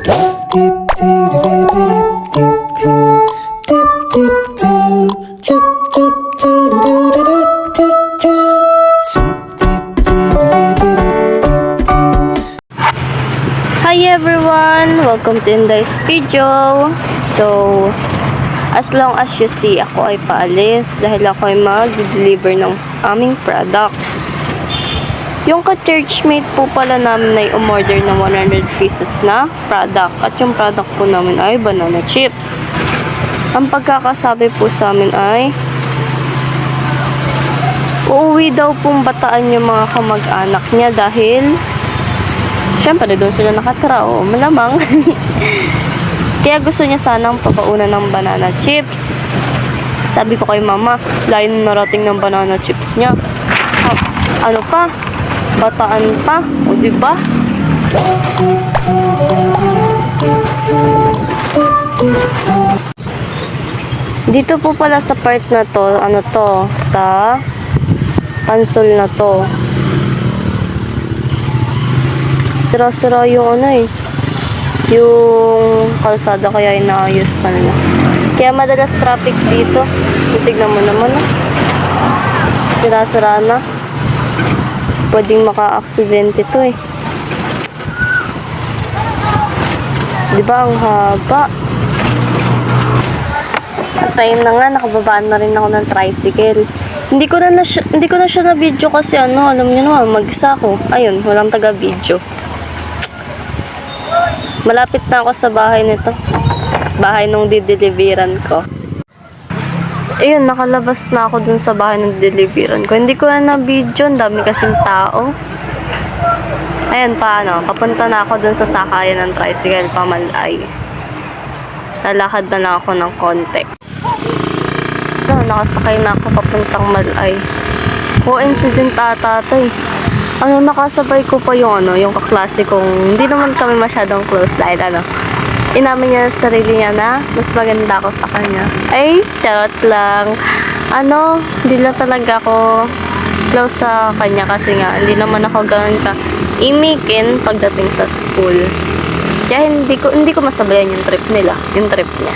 Hi everyone! Welcome to today's video. So, as long as you see, ako ay paalis dahil ako ay mag-deliver ng aming product. Yung ka-churchmate po pala namin ay umorder ng 100 pieces na product. At yung product po namin ay banana chips. Ang pagkakasabi po sa amin ay uuwi daw pong Bataan yung mga kamag-anak niya dahil syempre doon sila nakatira, o malamang. Kaya gusto niya sanang papauna ng banana chips. Sabi ko kay mama, layo na narating ng banana chips niya. Ano pa? Bataan pa, o diba? Dito po pala sa part na to, ano to, sa pansol na to. Sira-sira yung ano eh, yung kalsada, kaya inaayos pa nila. Kaya madalas traffic dito. Tignan mo naman, sira-sira na. Pwedeng maka-aksidente to eh. Diba ang haba? At ayun na nga, nakababaan na rin ako ng tricycle. Hindi ko na siya na video kasi ano, alam niyo naman, mag-isa ako. Ayun, walang taga-video. Malapit na ako sa bahay nito. Bahay nung dideliveran ko. Ayun, nakalabas na ako dun sa bahay nung dideliveran ko. Hindi ko na video, ang dami kasing tao. Ayun, paano? Papunta na ako dun sa sakayan ng tricycle, Pamalay. Lalakad na lang ako ng konti. Nakasakay na ako papuntang Malay. Coincident ata ito eh. Ano, nakasabay ko pa yung ano, yung kaklase kong, hindi naman kami masyadong close dahil ano, inamin niya sa sarili niya na mas maganda ako sa kanya. Ay, charot lang. Ano, hindi lang talaga ako close sa kanya kasi nga, hindi naman ako ganun ka imikin pagdating sa school. Kaya hindi ko masabayan yung trip nila, yung trip niya.